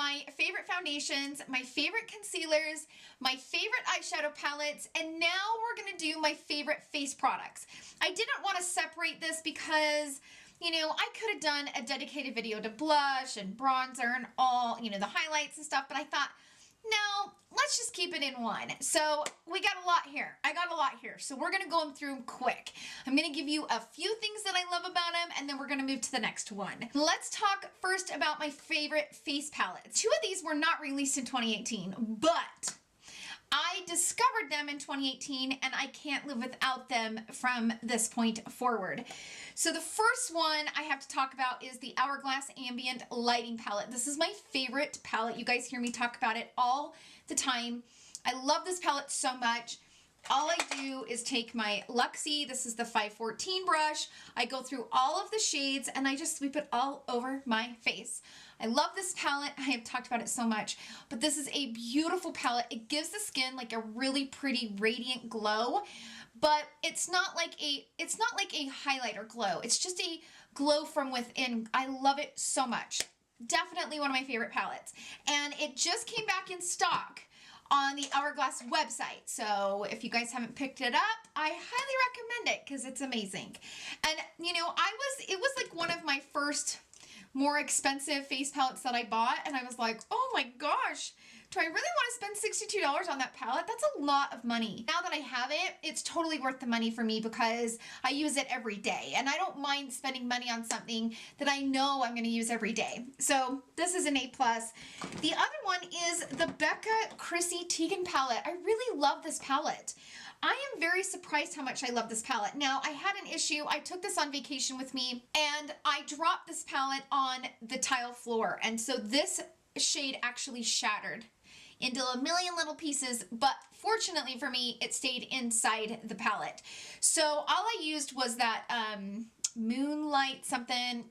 my favorite foundations, my favorite concealers, my favorite eyeshadow palettes, and now we're gonna do my favorite face products. I didn't want to separate this because, you know, I could have done a dedicated video to blush and bronzer and all, you know, the highlights and stuff, but I thought, no, let's just keep it in one. So we got a lot here. I got a lot here. So we're going to go through them quick. I'm going to give you a few things that I love about them, and then we're going to move to the next one. Let's talk first about my favorite face palettes. Two of these were not released in 2018, but I discovered them in 2018 and I can't live without them from this point forward. So the first one I have to talk about is the Hourglass Ambient Lighting Palette. This is my favorite palette. You guys hear me talk about it all the time. I love this palette so much. All I do is take my Luxie, this is the 514 brush, I go through all of the shades and I just sweep it all over my face. I love this palette. I have talked about it so much, but this is a beautiful palette. It gives the skin like a really pretty radiant glow, but it's not like a highlighter glow. It's just a glow from within. I love it so much. Definitely one of my favorite palettes. And it just came back in stock on the Hourglass website. So if you guys haven't picked it up, I highly recommend it because it's amazing. And you know, it was like one of my first more expensive face palettes that I bought, and I was like, oh my gosh, do I really want to spend $62 on that palette? That's a lot of money. Now that I have it, it's totally worth the money for me because I use it every day, and I don't mind spending money on something that I know I'm going to use every day. So this is an A+. The other one is the Becca Chrissy TEIGAN palette. I really love this palette. I am very surprised how much I love this palette. Now, I had an issue. I took this on vacation with me, and I dropped this palette on the tile floor, and so this shade actually shattered into a million little pieces, but fortunately for me, it stayed inside the palette. So all I used was that Moonlight something,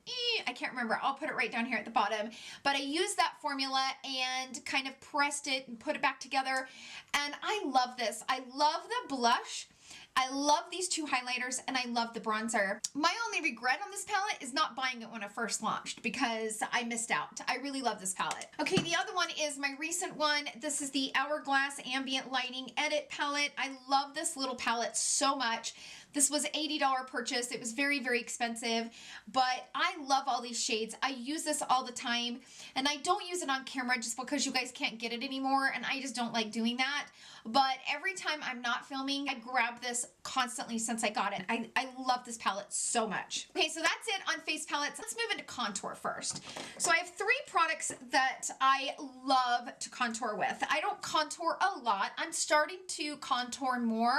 I can't remember. I'll put it right down here at the bottom. But I used that formula and kind of pressed it and put it back together. And I love this. I love the blush. I love these two highlighters, and I love the bronzer. My only regret on this palette is not buying it when it first launched because I missed out. I really love this palette. Okay, the other one is my recent one. This is the Hourglass Ambient Lighting Edit Palette. I love this little palette so much. This was an $80 purchase. It was very, very expensive, but I love all these shades. I use this all the time, and I don't use it on camera just because you guys can't get it anymore, and I just don't like doing that. But every time I'm not filming, I grab this constantly since I got it. I love this palette so much. Okay, so that's it on face palettes. Let's move into contour first. So I have 3 products that I love to contour with. I don't contour a lot. I'm starting to contour more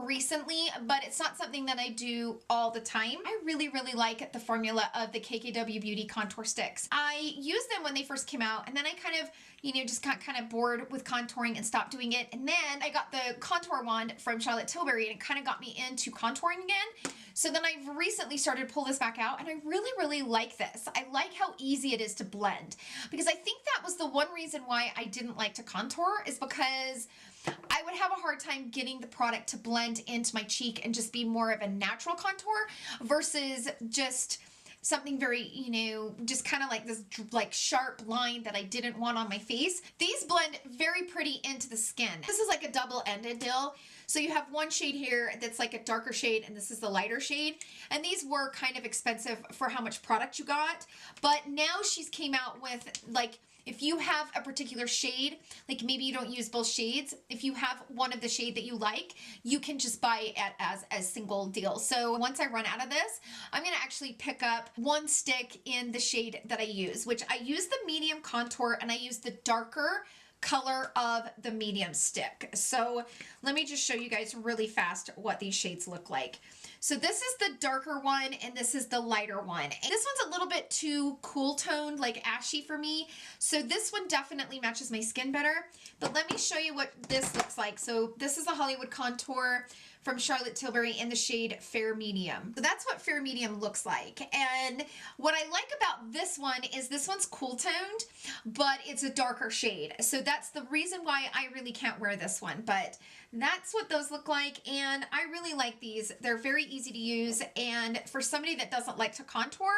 recently, but it's not something that I do all the time. I really, really like the formula of the KKW Beauty contour sticks. I used them when they first came out, and then I kind of, you know, just got kind of bored with contouring and stopped doing it. And then I got the contour wand from Tilbury, and it kind of got me into contouring again. So then I've recently started to pull this back out, and I really, really like this. I like how easy it is to blend, because I think that was the one reason why I didn't like to contour, is because I would have a hard time getting the product to blend into my cheek and just be more of a natural contour versus just something very, you know, just kind of like this like sharp line that I didn't want on my face. These blend very pretty into the skin. This is like a double-ended deal. So you have one shade here that's like a darker shade, and this is the lighter shade. And these were kind of expensive for how much product you got. But now she's came out with, like, if you have a particular shade, like maybe you don't use both shades, if you have one of the shade that you like, you can just buy it as a single deal. So once I run out of this, I'm going to actually pick up one stick in the shade that I use, which I use the medium contour, and I use the darker color of the medium stick. So let me just show you guys really fast what these shades look like. So this is the darker one, and this is the lighter one. And this one's a little bit too cool toned, like ashy for me. So this one definitely matches my skin better. But let me show you what this looks like. So this is a Hollywood Contour from Tilbury in the shade Fair Medium. So that's what Fair Medium looks like. And what I like about this one is this one's cool toned, but it's a darker shade. So that's the reason why I really can't wear this one. But that's what those look like, and I really like these. They're very easy to use, and for somebody that doesn't like to contour,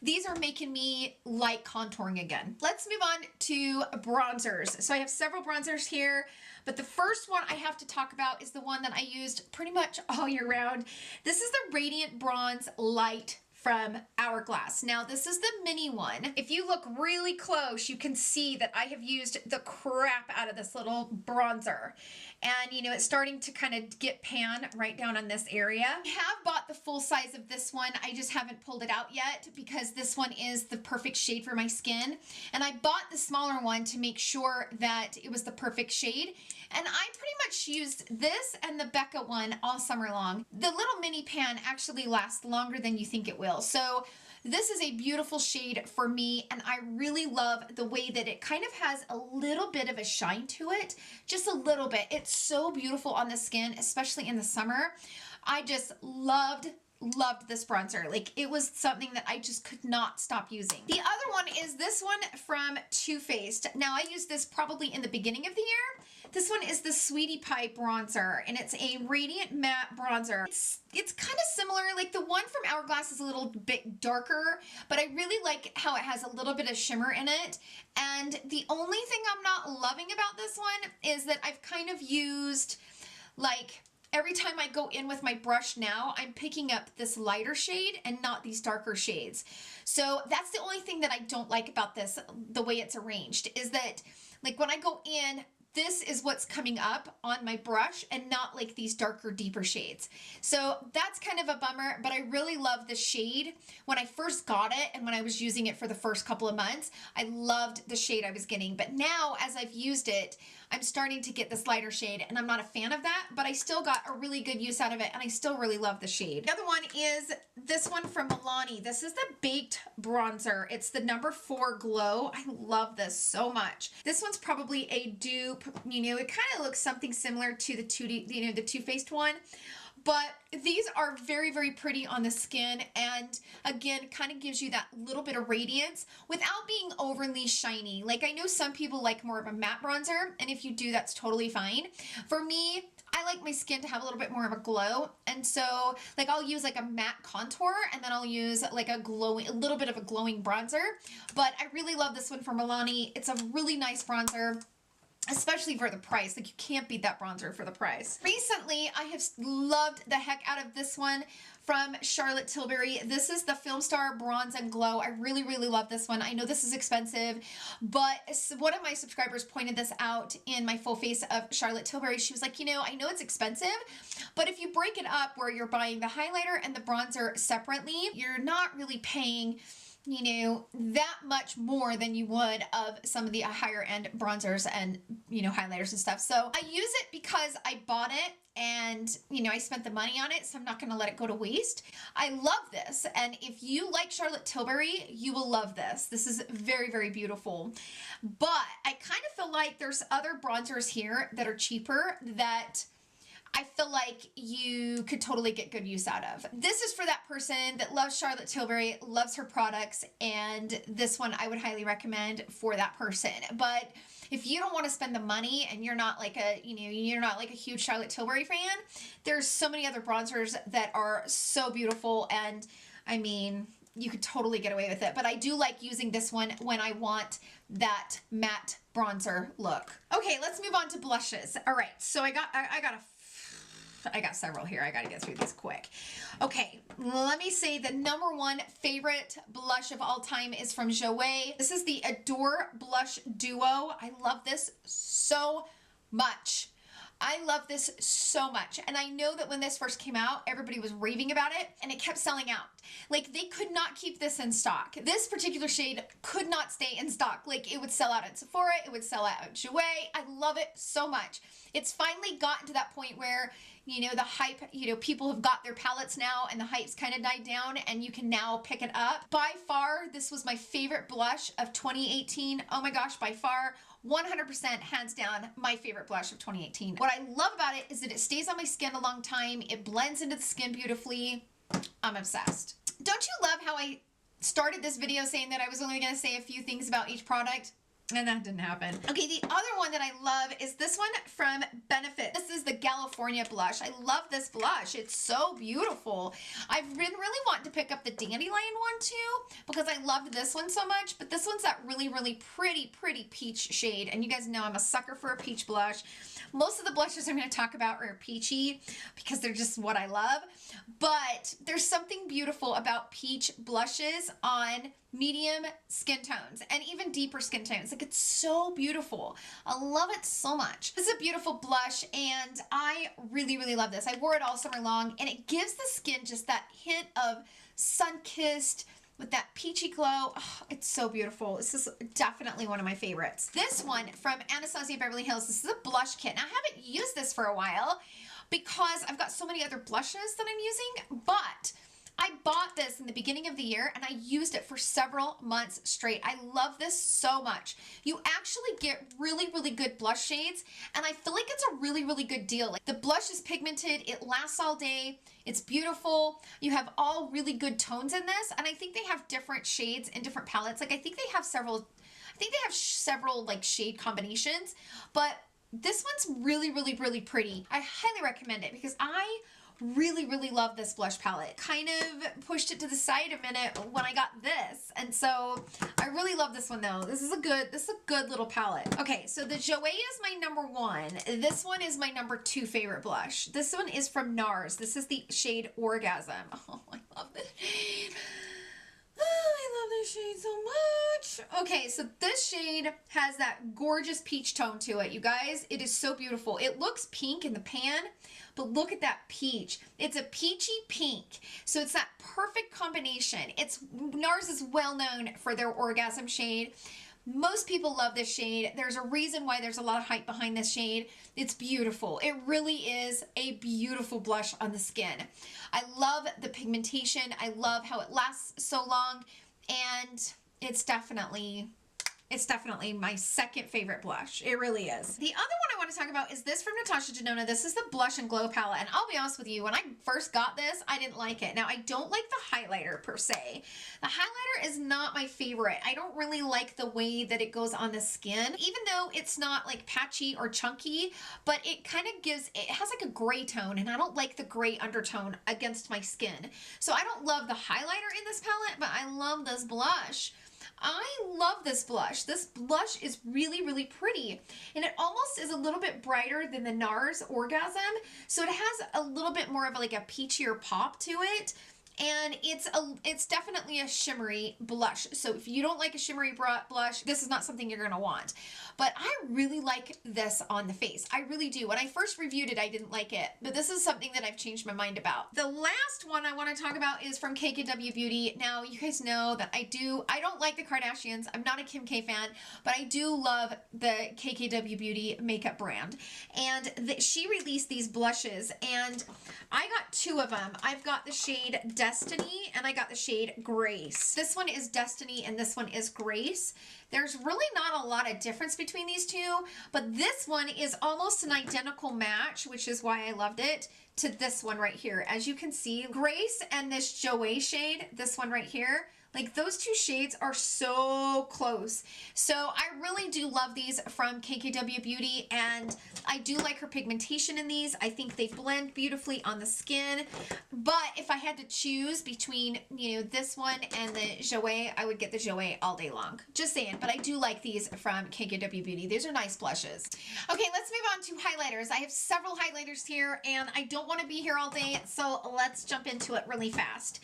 these are making me like contouring again. Let's move on to bronzers. So I have several bronzers here, but the first one I have to talk about is the one that I used pretty much all year round. This is the Radiant Bronze Light from Hourglass. Now this is the mini one. If you look really close, you can see that I have used the crap out of this little bronzer. And you know, it's starting to kind of get pan right down on this area. I have bought the full size of this one. I just haven't pulled it out yet because this one is the perfect shade for my skin. And I bought the smaller one to make sure that it was the perfect shade. And I pretty much used this and the Becca one all summer long. The little mini pan actually lasts longer than you think it will. So this is a beautiful shade for me, and I really love the way that it kind of has a little bit of a shine to it, just a little bit. It's so beautiful on the skin, especially in the summer. I just loved this bronzer. Like, it was something that I just could not stop using. The other one is this one from Too Faced. Now I used this probably in the beginning of the year. This one is the Sweetie Pie bronzer, and it's a radiant matte bronzer. It's kind of similar, like the one from Hourglass is a little bit darker, but I really like how it has a little bit of shimmer in it. And the only thing I'm not loving about this one is that I've kind of used, like, every time I go in with my brush now, I'm picking up this lighter shade and not these darker shades. So that's the only thing that I don't like about this, the way it's arranged, is that, like, when I go in, this is what's coming up on my brush and not like these darker, deeper shades. So that's kind of a bummer, but I really love the shade. When I first got it and when I was using it for the first couple of months, I loved the shade I was getting. But now as I've used it, I'm starting to get this lighter shade, and I'm not a fan of that, but I still got a really good use out of it, and I still really love the shade. The other one is this one from Milani. This is the Baked Bronzer. It's the number 4 Glow. I love this so much. This one's probably a dupe. You know, it kind of looks something similar to the the Too Faced one. But these are very, very pretty on the skin, and again, kind of gives you that little bit of radiance without being overly shiny. Like, I know some people like more of a matte bronzer, and if you do, that's totally fine. For me, I like my skin to have a little bit more of a glow, and so like I'll use like a matte contour, and then I'll use like a little bit of a glowing bronzer. But I really love this one from Milani. It's a really nice bronzer, especially for the price. Like, you can't beat that bronzer for the price. Recently, I have loved the heck out of this one from Charlotte Tilbury. This is the Filmstar Bronze and Glow. I really, really love this one. I know this is expensive, but one of my subscribers pointed this out in my full face of Charlotte Tilbury. She was like, you know, I know it's expensive, but if you break it up where you're buying the highlighter and the bronzer separately, you're not really paying, you know, that much more than you would of some of the higher end bronzers and, you know, highlighters and stuff. So I use it because I bought it and, you know, I spent the money on it, so I'm not going to let it go to waste. I love this, and if you like Charlotte Tilbury, you will love this. This is very, very beautiful. But I kind of feel like there's other bronzers here that are cheaper that I feel like you could totally get good use out of. This is for that person that loves Charlotte Tilbury, loves her products, and this one I would highly recommend for that person. But if you don't want to spend the money and you're not like a, you know, you're not like a huge Charlotte Tilbury fan, there's so many other bronzers that are so beautiful, and I mean, you could totally get away with it. But I do like using this one when I want that matte bronzer look. Okay, let's move on to blushes. All right, so I got several here. I got to get through these quick. Okay, let me say the number 1 favorite blush of all time is from Jouer. This is the Adore Blush Duo. I love this so much. I love this so much. And I know that when this first came out, everybody was raving about it, and it kept selling out. Like, they could not keep this in stock. This particular shade could not stay in stock. Like, it would sell out at Sephora, it would sell out at Jouer. I love it so much. It's finally gotten to that point where, you know, the hype, you know, people have got their palettes now, and the hype's kind of died down, and you can now pick it up. By far, this was my favorite blush of 2018. Oh my gosh, by far. 100% hands down my favorite blush of 2018. What I love about it is that it stays on my skin a long time. It blends into the skin beautifully. I'm obsessed. Don't you love how I started this video saying that I was only going to say a few things about each product? And that didn't happen. Okay, the other one that I love is this one from Benefit. This is the California blush. I love this blush. It's so beautiful. I've been really wanting to pick up the Dandelion one too because I loved this one so much, but this one's that really, really pretty peach shade. And you guys know I'm a sucker for a peach blush. Most of the blushes I'm going to talk about are peachy because they're just what I love. But there's something beautiful about peach blushes on medium skin tones and even deeper skin tones. Like, it's so beautiful. I love it so much. This is a beautiful blush and I really, really love this. I wore it all summer long and it gives the skin just that hint of sun-kissed with that peachy glow. Oh, it's so beautiful. This is definitely one of my favorites. This one from Anastasia Beverly Hills. This is a blush kit. Now, I haven't used this for a while because I've got so many other blushes that I'm using, but I bought this in the beginning of the year and I used it for several months straight. I love this so much. You actually get really, really good blush shades and I feel like it's a really, really good deal. Like, the blush is pigmented, it lasts all day, it's beautiful. You have all really good tones in this and I think they have different shades in different palettes. Like, I think they have several like shade combinations, but this one's really, really, really pretty. I highly recommend it because I really, really love this blush palette. Kind of pushed it to the side a minute when I got this. And so I really love this one though. This is a good little palette. Okay, so the Jouer is my number one. This one is my number two favorite blush. This one is from NARS. This is the shade Orgasm. Oh, I love this shade. Oh, I love this shade so much. Okay, so this shade has that gorgeous peach tone to it, you guys. It is so beautiful. It looks pink in the pan, but look at that peach. It's a peachy pink. So it's that perfect combination. NARS is well known for their Orgasm shade. Most people love this shade. There's a reason why there's a lot of hype behind this shade. It's beautiful. It really is a beautiful blush on the skin. I love the pigmentation. I love how it lasts so long, and it's definitely my second favorite blush. It really is. The other one I want to talk about is this from NATASHA DENONA. This is the Blush and Glow palette, and I'll be honest with you, when I first got this, I didn't like it. Now, I don't like the highlighter per se. The highlighter is not my favorite. I don't really like the way that it goes on the skin, even though it's not like patchy or chunky, but it kind of it has like a gray tone, and I don't like the gray undertone against my skin. So I don't love the highlighter in this palette, but I love this blush. I love this blush. This blush is really, really pretty. And it almost is a little bit brighter than the NARS Orgasm. So it has a little bit more of like a peachier pop to it. And it's definitely a shimmery blush. So if you don't like a shimmery blush, this is not something you're going to want. But I really like this on the face. I really do. When I first reviewed it, I didn't like it. But this is something that I've changed my mind about. The last one I want to talk about is from KKW Beauty. Now, you guys know that I don't like the Kardashians. I'm not a Kim K fan, but I do love the KKW Beauty makeup brand. And she released these blushes, and I got two of them. I've got the shade Destiny, and I got the shade Grace. This one is Destiny, and this one is Grace. There's really not a lot of difference between these two, but this one is almost an identical match, which is why I loved it, to this one right here. As you can see, Grace and this Jouer shade, this one right here, like, those two shades are so close. So I really do love these from KKW Beauty, and I do like her pigmentation in these. I think they blend beautifully on the skin. But if I had to choose between, you know, this one and the Jouer, I would get the Jouer all day long. Just saying, but I do like these from KKW Beauty. These are nice blushes. Okay, let's move on to highlighters. I have several highlighters here, and I don't want to be here all day, so let's jump into it really fast.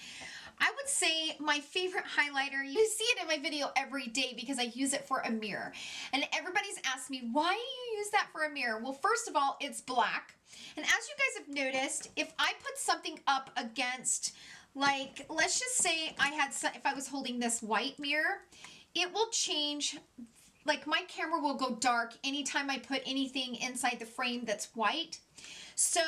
I would say my favorite highlighter, you see it in my video every day because I use it for a mirror. And everybody's asked me, why do you use that for a mirror? Well, first of all, it's black. And as you guys have noticed, if I put something up against, like, let's just say if I was holding this white mirror, it will change. Like, my camera will go dark anytime I put anything inside the frame that's white. So,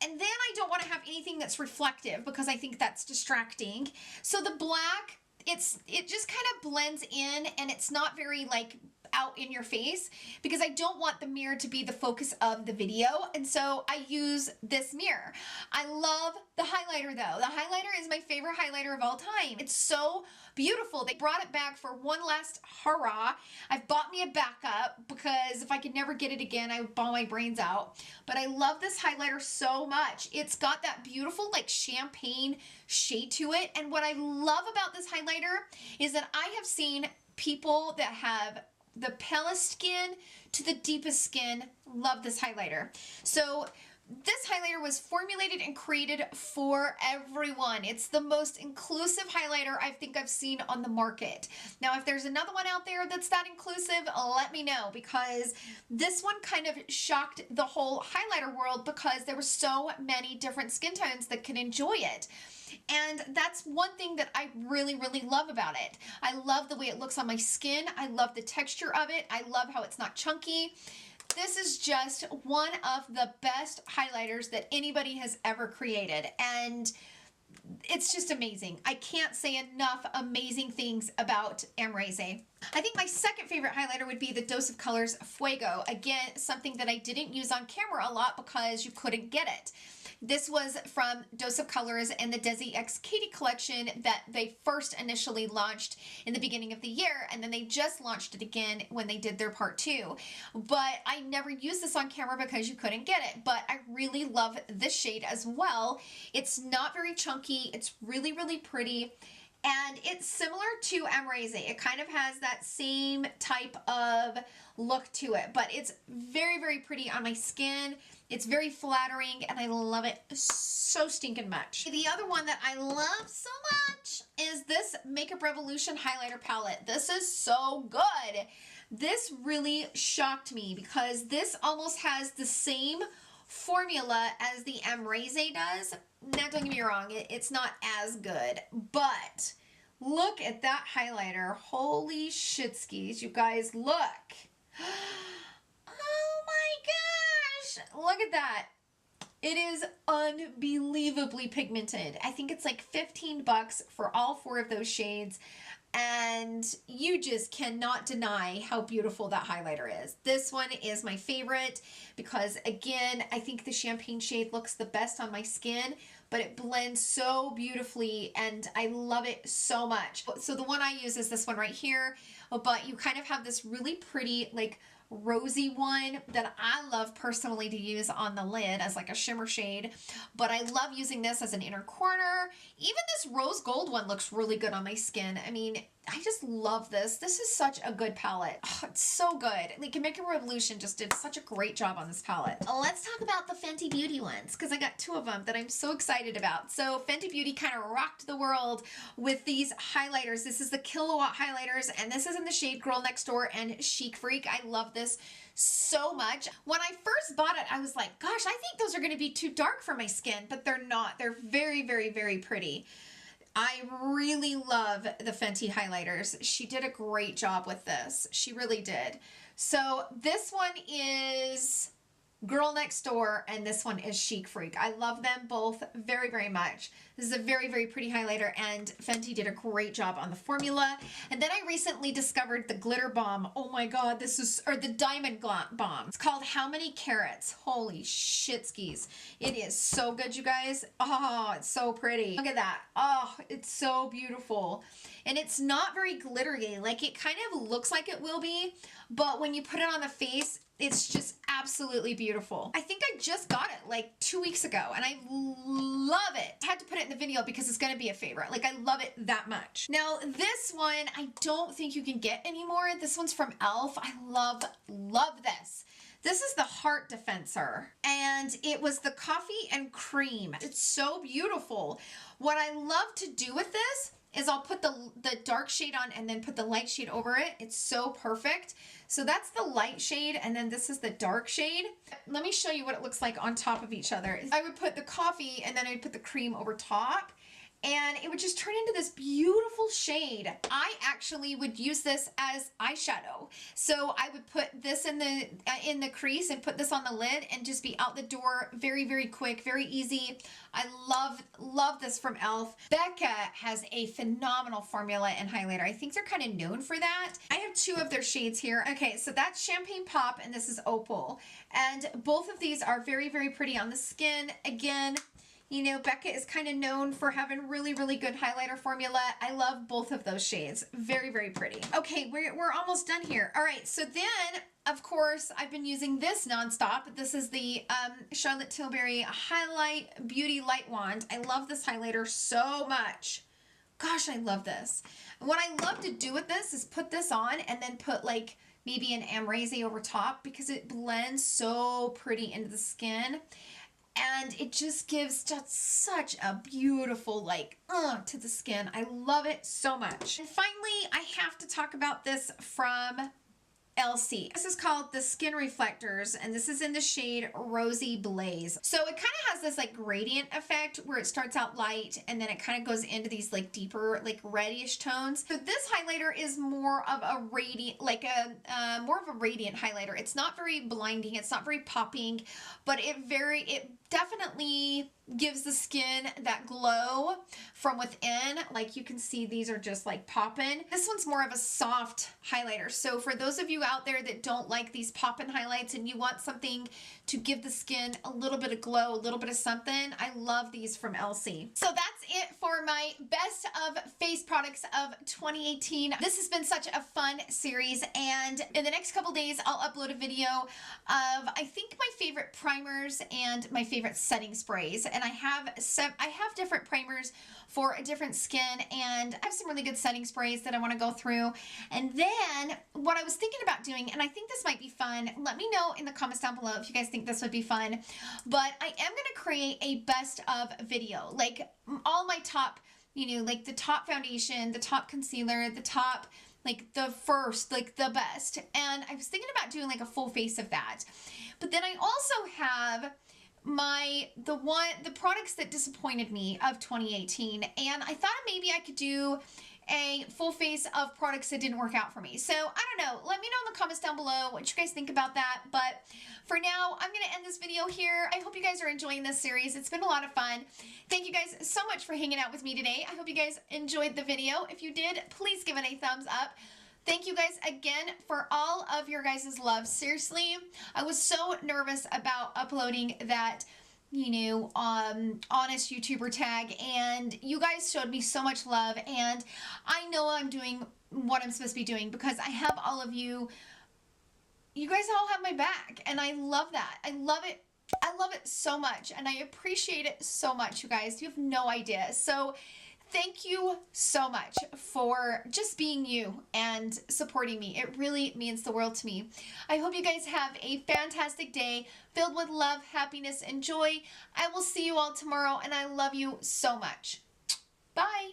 and then I don't want to have anything that's reflective because I think that's distracting. So the black, it just kind of blends in, and it's not very, like, out in your face because I don't want the mirror to be the focus of the video, and so I use this mirror. I love the highlighter though. The highlighter is my favorite highlighter of all time. It's so beautiful. They brought it back for one last hurrah. I've bought me a backup because if I could never get it again, I would bawl my brains out. But I love this highlighter so much. It's got that beautiful like champagne shade to it. And what I love about this highlighter is that I have seen people that have the palest skin to the deepest skin love this highlighter. So this highlighter was formulated and created for everyone. It's the most inclusive highlighter I think I've seen on the market. Now, if there's another one out there that's that inclusive, let me know, because this one kind of shocked the whole highlighter world because there were so many different skin tones that could enjoy it. And that's one thing that I really, really love about it. I love the way it looks on my skin. I love the texture of it. I love how it's not chunky. This is just one of the best highlighters that anybody has ever created, and it's just amazing. I can't say enough amazing things about AMREZY. I think my second favorite highlighter would be the Dose of Colors Fuego. Again, something that I didn't use on camera a lot because you couldn't get it. This was from Dose of Colors and the DESIXKATY collection that they first initially launched in the beginning of the year, and then they just launched it again when they did their part 2. But I never used this on camera because you couldn't get it, but I really love this shade as well. It's not very chunky, it's really, really pretty, and it's similar to AMREZY. It kind of has that same type of look to it, but it's very, very pretty on my skin. It's very flattering, and I love it so stinking much. The other one that I love so much is this Makeup Revolution highlighter palette. This is so good. This really shocked me because this almost has the same formula as the AMREZY does. Now, don't get me wrong, it's not as good, but look at that highlighter. Holy shitskis, you guys, look. Oh my gosh, look at that. It is unbelievably pigmented. I think it's like 15 bucks for all 4 of those shades, and you just cannot deny how beautiful that highlighter is. This one is my favorite because, again, I think the champagne shade looks the best on my skin, but it blends so beautifully, and I love it so much. So the one I use is this one right here, but you kind of have this really pretty, like, rosy one that I love personally to use on the lid as like a shimmer shade, but I love using this as an inner corner. Even this rose gold one looks really good on my skin. I mean, I just love this. This is such a good palette. Oh, it's so good. Like, Makeup Revolution just did such a great job on this palette. Let's talk about the Fenty Beauty ones, because I got 2 of them that I'm so excited about. So Fenty Beauty kind of rocked the world with these highlighters. This is the Kilowatt highlighters, and this is in the shade Girl Next Door and Chic Freak. I love this so much. When I first bought it, I was like, gosh, I think those are going to be too dark for my skin, but they're not. They're very, very, very pretty. I really love the Fenty highlighters. She did a great job with this. She really did. So this one is Girl Next Door, and this one is Chic Freak. I love them both very, very much. This is a very, very pretty highlighter, and Fenty did a great job on the formula. And then I recently discovered the Glitter Bomb. Oh my god, this is, or the Diamond Bomb. It's called How Many Carats? Holy shitskis. It is so good, you guys. Oh, it's so pretty. Look at that. Oh, it's so beautiful. And it's not very glittery. Like, it kind of looks like it will be, but when you put it on the face, it's just absolutely beautiful. I think I just got it like 2 weeks ago, and I love it. I had to put it in the video because it's gonna be a favorite. Like, I love it that much. Now, this one, I don't think you can get anymore. This one's from e.l.f. I love this. This is the Heart Defensor, and it was the Coffee and Cream. It's so beautiful. What I love to do with this is I'll put the dark shade on and then put the light shade over it. It's so perfect. So that's the light shade, and then this is the dark shade. Let me show you what it looks like on top of each other. I would put the coffee and then I'd put the cream over top, and it would just turn into this beautiful shade. I actually would use this as eyeshadow. So I would put this in the crease and put this on the lid and just be out the door very, very quick, very easy. I love this from e.l.f. Becca has a phenomenal formula and highlighter. I think they're kind of known for that. I have two of their shades here. Okay, so that's Champagne Pop and this is Opal. And both of these are very, very pretty on the skin. Again, you know, Becca is kind of known for having really, really good highlighter formula. I love both of those shades. Very, very pretty. Okay, we're almost done here. All right, so then, of course, I've been using this nonstop. This is the Charlotte Tilbury Highlight Beauty Light Wand. I love this highlighter so much. Gosh, I love this. What I love to do with this is put this on and then put like maybe an AMREZY over top because it blends so pretty into the skin. And it just gives just such a beautiful, like, to the skin. I love it so much. And finally, I have to talk about this from ELCIE. This is called the Skin Reflectors, and this is in the shade Rosy Blaze. So it kind of has this like gradient effect where it starts out light and then it kind of goes into these like deeper, like reddish tones. So this highlighter is more of a radiant, like a more of a radiant highlighter. It's not very blinding, it's not very popping, but it definitely gives the skin that glow from within. Like you can see these are just like poppin'. This one's more of a soft highlighter. So for those of you out there that don't like these poppin' highlights and you want something to give the skin a little bit of glow, a little bit of something, I love these from ELCIE. So that's it for my best of face products of 2018. This has been such a fun series, and in the next couple days I'll upload a video of I think my favorite primers and my favorite setting sprays. And I have different primers for a different skin, and I have some really good setting sprays that I want to go through. And then what I was thinking about doing, and I think this might be fun, let me know in the comments down below if you guys think this would be fun, but I am going to create a best of video, like all my top, you know, like the top foundation, the top concealer, the top, like the first, like the best. And I was thinking about doing like a full face of that. But then I also have the products that disappointed me of 2018, and I thought maybe I could do a full face of products that didn't work out for me. So I don't know, let me know in the comments down below what you guys think about that. But for now, I'm gonna end this video here. I hope you guys are enjoying this series. It's been a lot of fun. Thank you guys so much for hanging out with me today. I hope you guys enjoyed the video. If you did, please give it a thumbs up. Thank you guys again for all of your guys' love. Seriously, I was so nervous about uploading that, you know, honest YouTuber tag, and you guys showed me so much love, and I know I'm doing what I'm supposed to be doing because I have all of you. You guys all have my back, and I love that. I love it. I love it so much, and I appreciate it so much, you guys. You have no idea. So thank you so much for just being you and supporting me. It really means the world to me. I hope you guys have a fantastic day filled with love, happiness, and joy. I will see you all tomorrow, and I love you so much. Bye.